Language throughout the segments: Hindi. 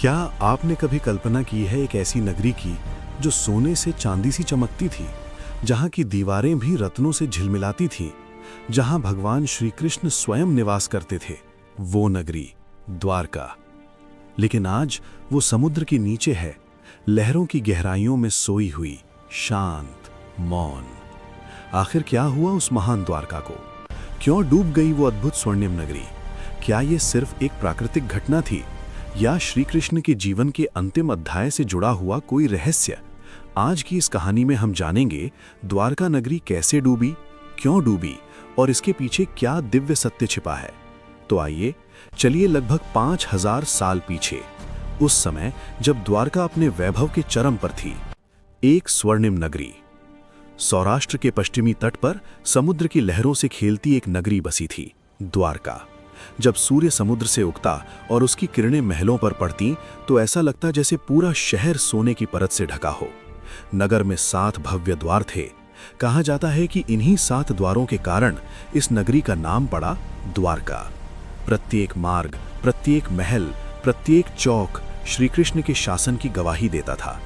क्या आपने कभी कल्पना की है एक ऐसी नगरी की जो सोने से चांदी सी चमकती थी, जहां की दीवारें भी रत्नों से झिलमिलाती थीं, जहां भगवान श्री कृष्ण स्वयं निवास करते थे? वो नगरी द्वारका। लेकिन आज वो समुद्र के नीचे है, लहरों की गहराइयों में सोई हुई, शांत, मौन। आखिर क्या हुआ उस महान द्वारका को? क्यों डूब गई वो अद्भुत स्वर्णिम नगरी? क्या ये सिर्फ एक प्राकृतिक घटना थी या श्री कृष्ण के जीवन के अंतिम अध्याय से जुड़ा हुआ कोई रहस्य? आज की इस कहानी में हम जानेंगे द्वारका नगरी कैसे डूबी, क्यों डूबी और इसके पीछे क्या दिव्य सत्य छिपा है। तो आइए चलिए लगभग 5000 साल पीछे, उस समय जब द्वारका अपने वैभव के चरम पर थी। एक स्वर्णिम नगरी। सौराष्ट्र के पश्चिमी तट पर समुद्र की लहरों से खेलती एक नगरी बसी थी, द्वारका। जब सूर्य समुद्र से उगता और उसकी किरणें महलों पर पड़ती तो ऐसा लगता जैसे पूरा शहर सोने की परत से ढका हो। नगर में 7 भव्य द्वार थे। कहा जाता है कि इन्हीं 7 द्वारों के कारण इस नगरी का नाम पड़ा द्वारका। प्रत्येक मार्ग, प्रत्येक महल, प्रत्येक चौक श्री कृष्ण के शासन की गवाही देता था।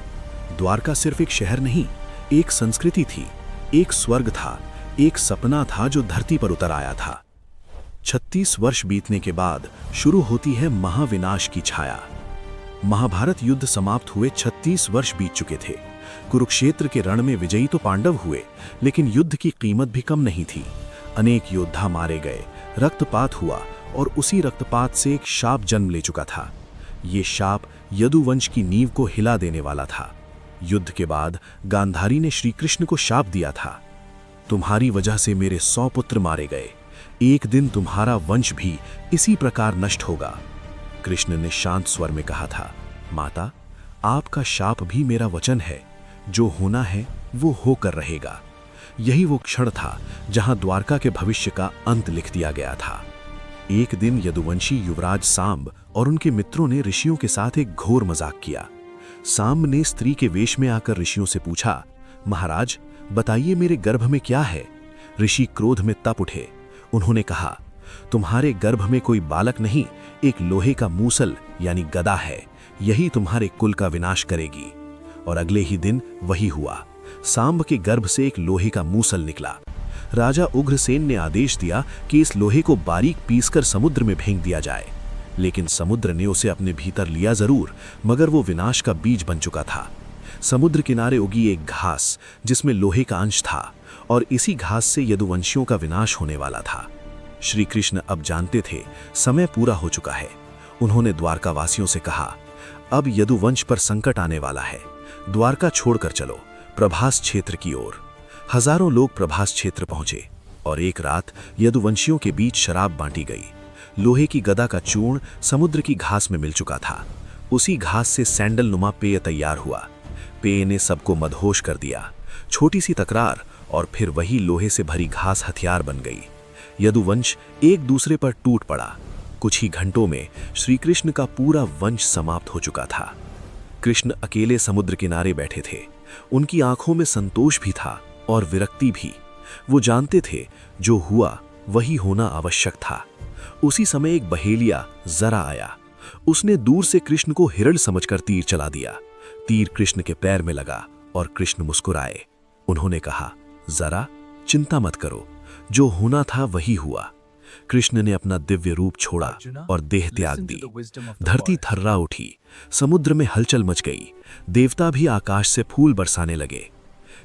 द्वारका सिर्फ एक शहर नहीं, एक संस्कृति थी, एक स्वर्ग था, एक सपना था जो धरती पर उतर आया था। 36 वर्ष बीतने के बाद शुरू होती है महाविनाश की छाया। महाभारत युद्ध समाप्त हुए 36 वर्ष बीत चुके थे। कुरुक्षेत्र के रण में विजयी तो पांडव हुए, लेकिन युद्ध की कीमत भी कम नहीं थी। अनेक योद्धा मारे गए, रक्तपात हुआ और उसी रक्तपात से एक शाप जन्म ले चुका था। ये शाप यदुवंश की नींव को हिला देने वाला था। युद्ध के बाद गांधारी ने श्री कृष्ण को शाप दिया था, तुम्हारी वजह से मेरे 100 पुत्र मारे गए, एक दिन तुम्हारा वंश भी इसी प्रकार नष्ट होगा। कृष्ण ने शांत स्वर में कहा था, माता, आपका शाप भी मेरा वचन है, जो होना है वो होकर रहेगा। यही वो क्षण था जहां द्वारका के भविष्य का अंत लिख दिया गया था। एक दिन यदुवंशी युवराज सांब और उनके मित्रों ने ऋषियों के साथ एक घोर मजाक किया। सांब ने स्त्री के वेश में आकर ऋषियों से पूछा, महाराज बताइए मेरे गर्भ में क्या है? ऋषि क्रोध में तप उठे। उन्होंने कहा, तुम्हारे गर्भ में कोई बालक नहीं, एक लोहे का मूसल यानी गदा है, यही तुम्हारे कुल का विनाश करेगी। और अगले ही दिन वही हुआ। सांब के गर्भ से एक लोहे का मूसल निकला। राजा उग्रसेन ने आदेश दिया कि इस लोहे को बारीक पीसकर समुद्र में फेंक दिया जाए, लेकिन समुद्र ने उसे अपने भीतर लिया जरूर, मगर वो विनाश का बीज बन चुका था। समुद्र किनारे उगी एक घास जिसमें लोहे का अंश था, और इसी घास से यदुवंशियों का विनाश होने वाला था। श्री कृष्ण अब जानते थे समय पूरा हो चुका है। उन्होंने द्वारकावासियों से कहा, अब यदुवंश पर संकट आने वाला है, द्वारका छोड़कर चलो प्रभास क्षेत्र की ओर। हजारों लोग प्रभास क्षेत्र पहुंचे और एक रात यदुवंशियों के बीच शराब बांटी गई। लोहे की गदा का चूर्ण समुद्र की घास में मिल चुका था। उसी घास से सैंडल नुमा पेय तैयार हुआ। पेय ने सबको मदहोश कर दिया। छोटी सी तकरार और फिर वही लोहे से भरी घास हथियार बन गई। यदुवंश एक दूसरे पर टूट पड़ा। कुछ ही घंटों में श्री कृष्ण का पूरा वंश समाप्त हो चुका था। कृष्ण अकेले समुद्र किनारे बैठे थे। उनकी आंखों में संतोष भी था और विरक्ति भी। वो जानते थे जो हुआ वही होना आवश्यक था। उसी समय एक बहेलिया जरा आया। उसने दूर से कृष्ण को हिरण समझकर तीर चला दिया। तीर कृष्ण के पैर में लगा और कृष्ण मुस्कुराए। उन्होंने कहा, जरा चिंता मत करो, जो होना था वही हुआ। कृष्ण ने अपना दिव्य रूप छोड़ा और देह त्याग दी। धरती थर्रा उठी, समुद्र में हलचल मच गई। देवता भी आकाश से फूल बरसाने लगे।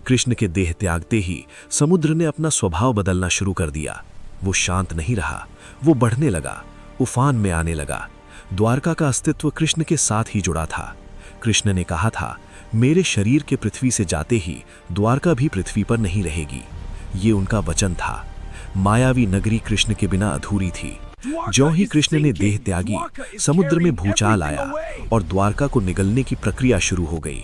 कृष्ण के देह त्यागते ही समुद्र ने अपना स्वभाव बदलना शुरू कर दिया। वो शांत नहीं रहा, वो बढ़ने लगा, उफान में आने लगा। द्वारका का अस्तित्व कृष्ण के साथ ही जुड़ा था। कृष्ण ने कहा था, मेरे शरीर के पृथ्वी से जाते ही द्वारका भी पृथ्वी पर नहीं रहेगी। ये उनका वचन था। मायावी नगरी कृष्ण के बिना अधूरी थी। ज्यों ही कृष्ण ने देह त्यागी, समुद्र में भूचाल आया और द्वारका को निगलने की प्रक्रिया शुरू हो गई।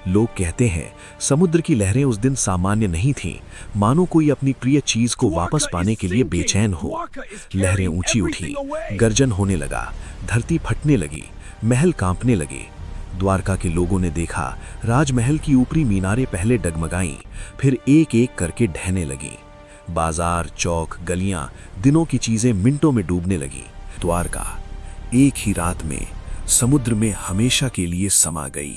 लोग कहते हैं समुद्र की लहरें उस दिन सामान्य नहीं थीं, मानो कोई अपनी प्रिय चीज को वापस पाने के लिए बेचैन हो। लहरें ऊंची उठी, गर्जन होने लगा, धरती फटने लगी, महल कांपने लगे। द्वारका के लोगों ने देखा राजमहल की ऊपरी मीनारें पहले डगमगाईं, फिर एक एक करके ढहने लगीं। बाजार, चौक, गलियां, दिनों की चीजें मिनटों में डूबने लगीं। द्वारका एक ही रात में समुद्र में हमेशा के लिए समा गई।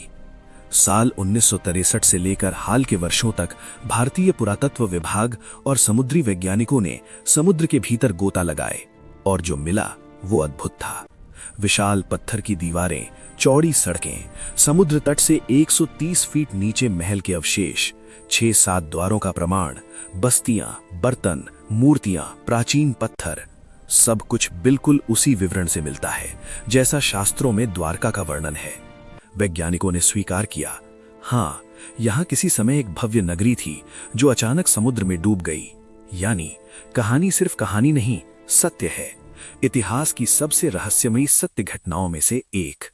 साल 1963 से लेकर हाल के वर्षों तक भारतीय पुरातत्व विभाग और समुद्री वैज्ञानिकों ने समुद्र के भीतर गोता लगाए और जो मिला वो अद्भुत था। विशाल पत्थर की दीवारें, चौड़ी सड़कें, समुद्र तट से 130 फीट नीचे महल के अवशेष, 6-7 द्वारों का प्रमाण, बस्तियां, बर्तन, मूर्तियां, प्राचीन पत्थर, सब कुछ बिल्कुल उसी विवरण से मिलता है जैसा शास्त्रों में द्वारका का वर्णन है। वैज्ञानिकों ने स्वीकार किया, हां, यहां किसी समय एक भव्य नगरी थी जो अचानक समुद्र में डूब गई। यानी कहानी सिर्फ कहानी नहीं, सत्य है, इतिहास की सबसे रहस्यमयी सत्य घटनाओं में से एक।